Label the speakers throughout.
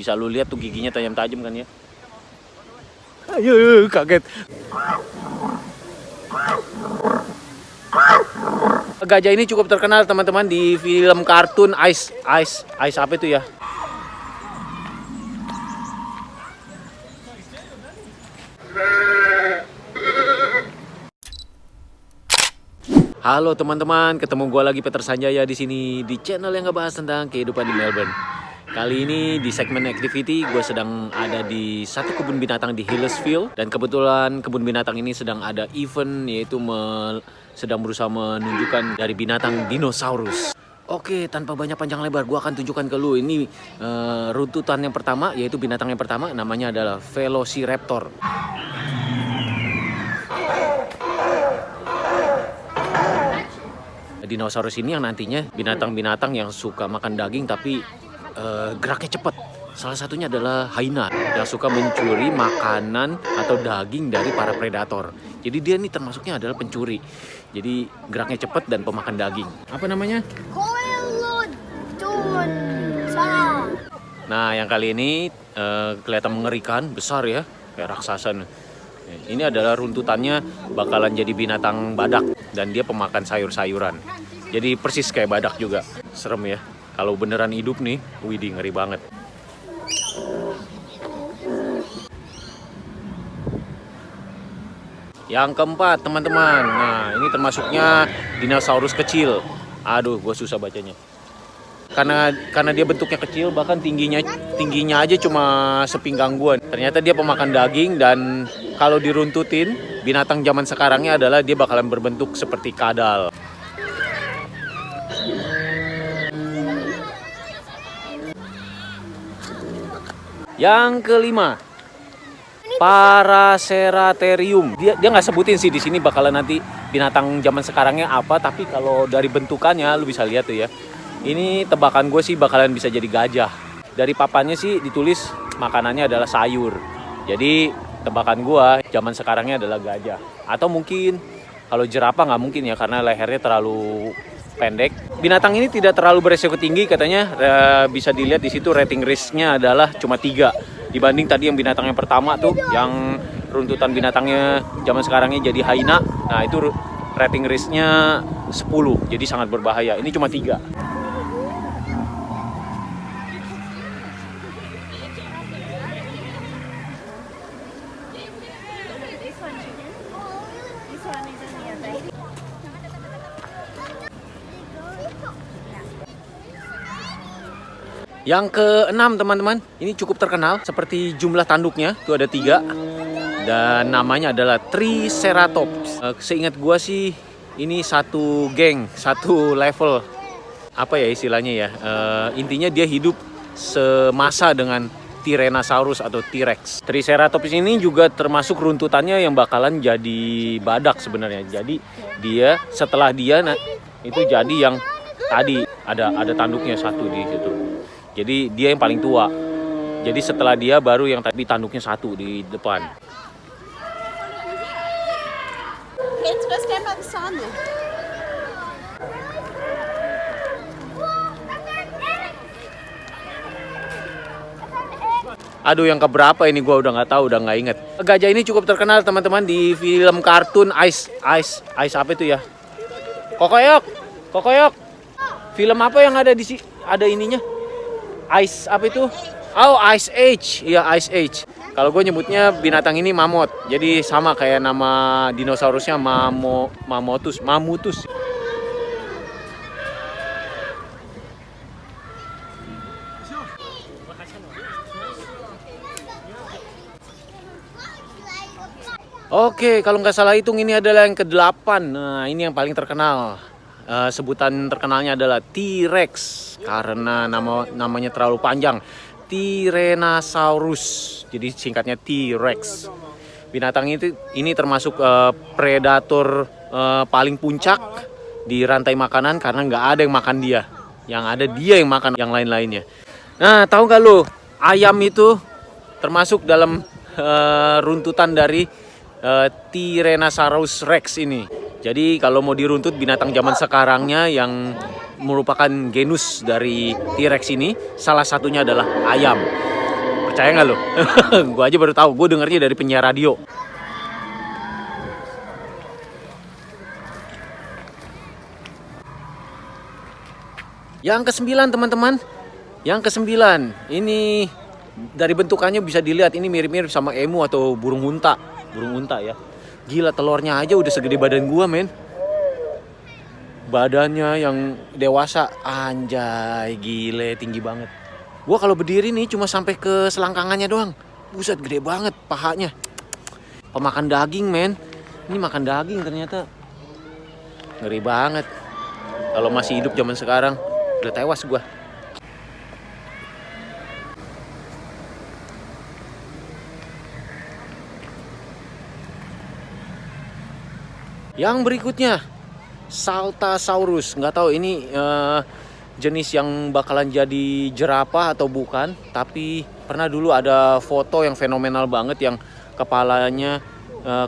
Speaker 1: Bisa lu lihat tuh giginya tajam-tajam kan ya. Ayo, kaget. Gajah ini cukup terkenal teman-teman di film kartun Ice apa itu ya? Halo teman-teman, ketemu gue lagi Peter Sanjaya di sini di channel yang ngebahas tentang kehidupan di Melbourne. Kali ini di segmen activity gue sedang ada di satu kebun binatang di Hillsfield, dan kebetulan kebun binatang ini sedang ada event, yaitu sedang berusaha menunjukkan dari binatang dinosaurus. Oke, tanpa banyak panjang lebar, gue akan tunjukkan ke lu ini runtutan yang pertama, yaitu binatang yang pertama namanya adalah Velociraptor. Dinosaurus ini yang nantinya binatang-binatang yang suka makan daging tapi geraknya cepat. Salah satunya adalah hyena yang suka mencuri makanan atau daging dari para predator. Jadi dia ini termasuknya adalah pencuri. Jadi geraknya cepat dan pemakan daging. Apa namanya? Nah, yang kali ini kelihatan mengerikan, besar ya, kayak raksasa. Ini adalah runtutannya bakalan jadi binatang badak dan dia pemakan sayur-sayuran. Jadi persis kayak badak juga. Serem ya. Kalau beneran hidup nih, widih ngeri banget. Yang keempat teman-teman. Nah, ini termasuknya dinosaurus kecil. Aduh, gue susah bacanya. Karena dia bentuknya kecil, bahkan tingginya aja cuma sepinggang gua. Ternyata dia pemakan daging, dan kalau diruntutin, binatang zaman sekarangnya adalah dia bakalan berbentuk seperti kadal. Yang kelima, Paraceratherium. Dia nggak sebutin sih di sini bakalan nanti binatang zaman sekarangnya apa, tapi kalau dari bentukannya lu bisa lihat tuh ya. Ini tebakan gue sih bakalan bisa jadi gajah. Dari papannya sih ditulis makanannya adalah sayur. Jadi tebakan gue zaman sekarangnya adalah gajah. Atau mungkin kalau jerapah nggak mungkin ya, karena lehernya terlalu pendek. Binatang ini tidak terlalu beresiko tinggi katanya. Bisa dilihat di situ rating risk-nya adalah cuma 3. Dibanding tadi yang binatang yang pertama tuh, yang runtutan binatangnya zaman sekarangnya jadi hyena. Nah itu rating risk-nya 10. Jadi sangat berbahaya. Ini cuma 3. Yang keenam teman-teman, ini cukup terkenal seperti jumlah tanduknya, itu ada 3. Dan namanya adalah Triceratops. Seingat gua sih ini satu geng, satu level. Apa ya istilahnya ya, intinya dia hidup semasa dengan Tyrannosaurus atau T-Rex. Triceratops ini juga termasuk runtutannya yang bakalan jadi badak sebenarnya. Jadi dia setelah dia itu jadi yang tadi ada tanduknya satu di situ. Jadi dia yang paling tua. Jadi setelah dia baru yang tadi tanduknya satu di depan. Aduh, yang keberapa ini gue udah nggak tahu, udah nggak inget. Gajah ini cukup terkenal teman-teman di film kartun Ice apa itu ya? Kokoyok. Film apa yang ada ada ininya? Ice apa itu? Oh, Ice Age. Iya, Ice Age. Kalau gue nyebutnya binatang ini mamut. Jadi sama kayak nama dinosaurusnya mamutus. Oke, kalau nggak salah hitung ini adalah yang ke-8. Nah, ini yang paling terkenal. Sebutan terkenalnya adalah T-Rex karena namanya terlalu panjang. Tyrannosaurus, jadi singkatnya T-Rex. Binatang ini termasuk predator paling puncak di rantai makanan karena nggak ada yang makan dia. Yang ada dia yang makan yang lain-lainnya. Nah, tahu nggak lu, ayam itu termasuk dalam runtutan dari Tyrannosaurus Rex ini. Jadi kalau mau diruntut binatang zaman sekarangnya yang merupakan genus dari T-Rex ini, salah satunya adalah ayam. Percaya nggak lo? Gue aja baru tahu, gue dengarnya dari penyiar radio. Yang kesembilan teman-teman, yang kesembilan ini dari bentukannya bisa dilihat ini mirip-mirip sama emu atau burung unta ya. Gila, telurnya aja udah segede badan gua, men. Badannya yang dewasa, anjay, gile, tinggi banget. Gua kalau berdiri nih cuma sampai ke selangkangannya doang. Buset, gede banget pahanya. Pemakan daging, men. Ini makan daging ternyata. Ngeri banget. Kalau masih hidup zaman sekarang, udah tewas gua. Yang berikutnya, Saltasaurus. Nggak tahu ini jenis yang bakalan jadi jerapah atau bukan. Tapi pernah dulu ada foto yang fenomenal banget yang kepalanya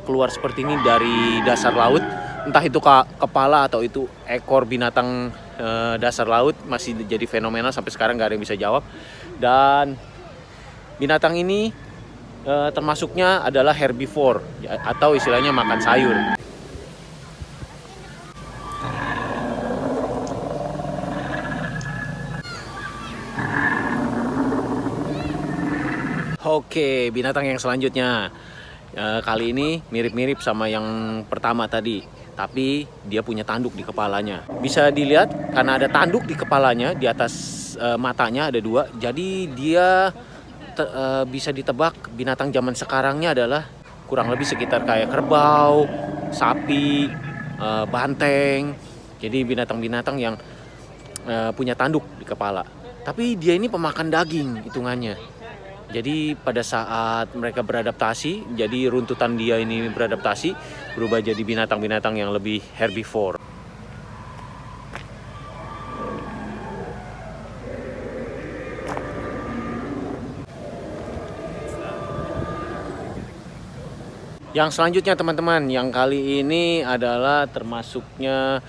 Speaker 1: keluar seperti ini dari dasar laut. Entah itu kepala atau itu ekor binatang dasar laut, masih jadi fenomenal sampai sekarang nggak ada yang bisa jawab. Dan binatang ini termasuknya adalah herbivore atau istilahnya makan sayur. Oke, binatang yang selanjutnya kali ini mirip-mirip sama yang pertama tadi, tapi dia punya tanduk di kepalanya. Bisa dilihat karena ada tanduk di kepalanya, di atas matanya ada dua. Jadi dia bisa ditebak binatang zaman sekarangnya adalah kurang lebih sekitar kayak kerbau, sapi, banteng. Jadi binatang-binatang yang punya tanduk di kepala. Tapi dia ini pemakan daging hitungannya. Jadi pada saat mereka beradaptasi, jadi runtutan dia ini beradaptasi, berubah jadi binatang-binatang yang lebih herbivore. Yang selanjutnya teman-teman, yang kali ini adalah termasuknya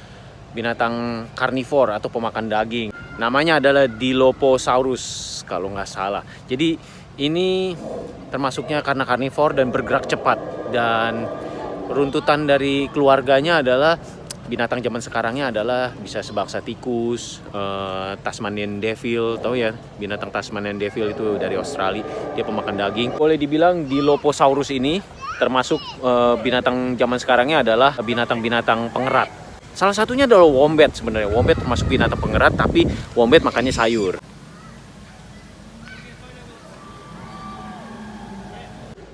Speaker 1: binatang karnivor atau pemakan daging. Namanya adalah Dilophosaurus kalau nggak salah. Jadi ini termasuknya karena karnivor dan bergerak cepat. Dan runtutan dari keluarganya adalah binatang zaman sekarangnya adalah bisa sebangsa tikus, Tasmanian devil, tahu ya binatang Tasmanian devil itu dari Australia, dia pemakan daging. Boleh dibilang Dilophosaurus ini termasuk binatang zaman sekarangnya adalah binatang-binatang pengerat. Salah satunya adalah wombat sebenarnya. Wombat termasuk binatang pengerat, tapi wombat makannya sayur.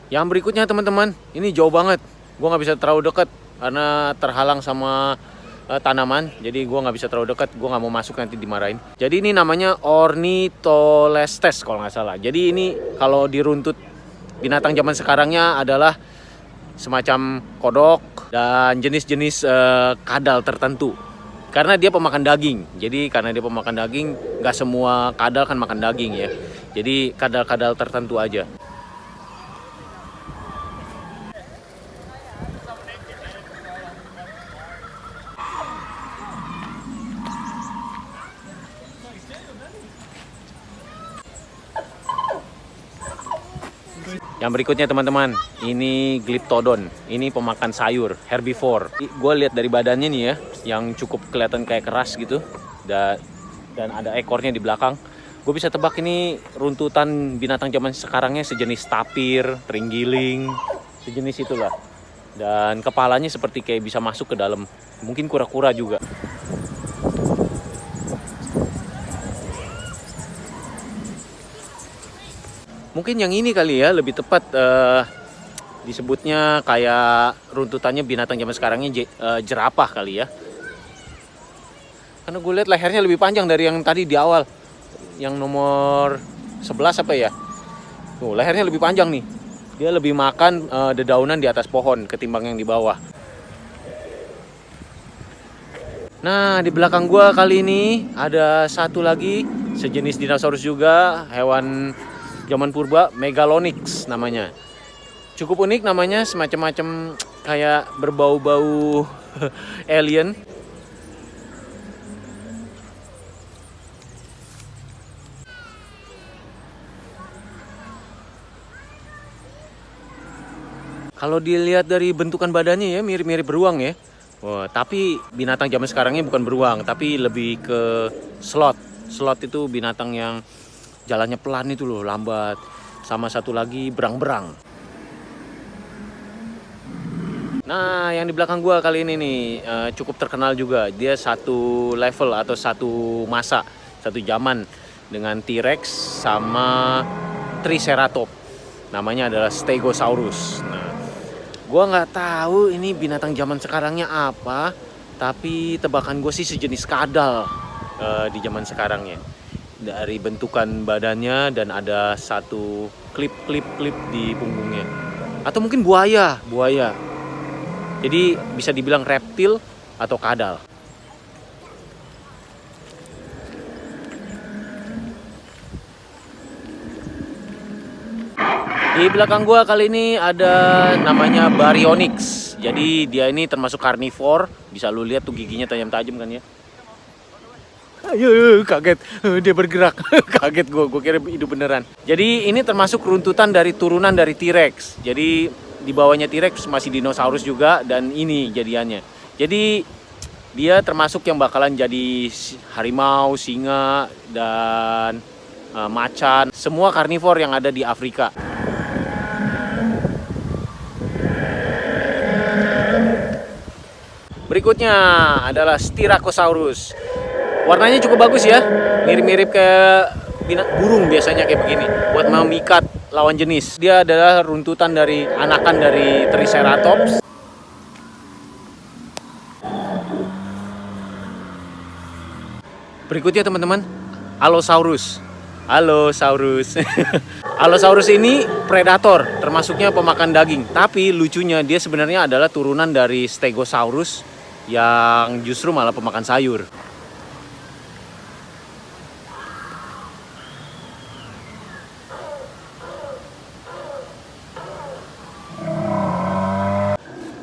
Speaker 1: Yang berikutnya teman-teman, ini jauh banget. Gue nggak bisa terlalu dekat karena terhalang sama tanaman. Jadi gue nggak bisa terlalu dekat. Gue nggak mau masuk, nanti dimarahin. Jadi ini namanya Ornitholestes kalau nggak salah. Jadi ini kalau diruntut binatang zaman sekarangnya adalah semacam kodok dan jenis-jenis kadal tertentu. Karena dia pemakan daging. Jadi karena dia pemakan daging, nggak semua kadal kan makan daging ya. Jadi kadal-kadal tertentu aja. Yang berikutnya teman-teman, ini Glyptodon. Ini pemakan sayur, herbivore. Gue lihat dari badannya nih ya, yang cukup kelihatan kayak keras gitu. Dan ada ekornya di belakang. Gue bisa tebak ini runtutan binatang zaman sekarangnya sejenis tapir, terenggiling, sejenis itulah. Dan kepalanya seperti kayak bisa masuk ke dalam, mungkin kura-kura juga. Mungkin yang ini kali ya, lebih tepat disebutnya kayak runtutannya binatang zaman sekarangnya jerapah kali ya. Karena gue lihat lehernya lebih panjang dari yang tadi di awal. Yang nomor 11 apa ya? Tuh, lehernya lebih panjang nih. Dia lebih makan dedaunan di atas pohon ketimbang yang di bawah. Nah, di belakang gue kali ini ada satu lagi sejenis dinosaurus juga, hewan zaman purba, Megalonyx namanya. Cukup unik namanya, semacam kayak berbau-bau alien. Kalau dilihat dari bentukan badannya ya mirip-mirip beruang ya. Wah, tapi binatang zaman sekarangnya bukan beruang, tapi lebih ke sloth. Sloth itu binatang yang jalannya pelan itu loh, lambat. Sama satu lagi berang-berang. Nah, yang di belakang gua kali ini nih cukup terkenal juga. Dia satu level atau satu masa, satu zaman dengan T-Rex sama Triceratops. Namanya adalah Stegosaurus. Nah, gua nggak tahu ini binatang zaman sekarangnya apa, tapi tebakan gue sih sejenis kadal di zaman sekarangnya. Dari bentukan badannya dan ada satu klip di punggungnya. Atau mungkin buaya. Jadi bisa dibilang reptil atau kadal. Di belakang gua kali ini ada namanya Baryonyx. Jadi dia ini termasuk karnivor. Bisa lu lihat tuh giginya tajam-tajam kan ya. Ayo, kaget. Dia bergerak. Kaget gua kira hidup beneran. Jadi ini termasuk runtutan dari turunan dari T-Rex. Jadi di bawahnya T-Rex masih dinosaurus juga dan ini jadiannya. Jadi dia termasuk yang bakalan jadi harimau, singa dan macan, semua karnivor yang ada di Afrika. Berikutnya adalah Styracosaurus. Warnanya cukup bagus ya, mirip-mirip kayak burung biasanya kayak begini, buat memikat lawan jenis. Dia adalah runtutan dari anakan dari Triceratops. Berikutnya teman-teman, Allosaurus. Allosaurus ini predator, termasuknya pemakan daging. Tapi lucunya dia sebenarnya adalah turunan dari Stegosaurus yang justru malah pemakan sayur.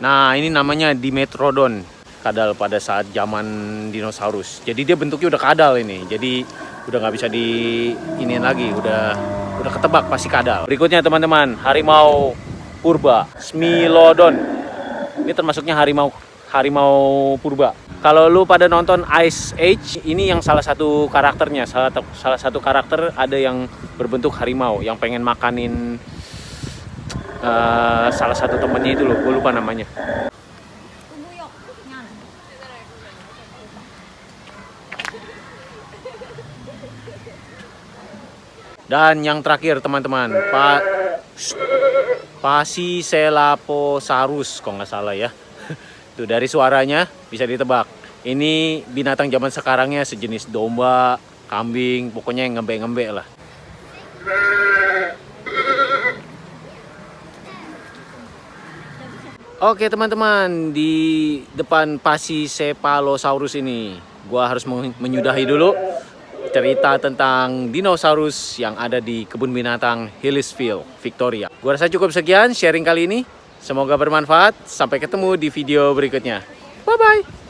Speaker 1: Nah, ini namanya Dimetrodon, kadal pada saat zaman dinosaurus. Jadi dia bentuknya udah kadal ini. Jadi udah nggak bisa iniin lagi, udah ketebak pasti kadal. Berikutnya teman-teman, harimau purba, Smilodon. Ini termasuknya harimau purba. Kalau lu pada nonton Ice Age, ini yang salah satu karakternya, salah satu karakter ada yang berbentuk harimau yang pengen makanin salah satu temennya itu loh, gue lupa namanya. Dan yang terakhir teman-teman, Pachycephalosaurus, kalau nggak salah ya. Tuh dari suaranya bisa ditebak. Ini binatang zaman sekarangnya sejenis domba, kambing, pokoknya yang ngembek-ngembek lah. Oke teman-teman, di depan Pachycephalosaurus ini gua harus menyudahi dulu cerita tentang dinosaurus yang ada di kebun binatang Hillsville, Victoria. Gua rasa cukup sekian sharing kali ini. Semoga bermanfaat. Sampai ketemu di video berikutnya. Bye-bye.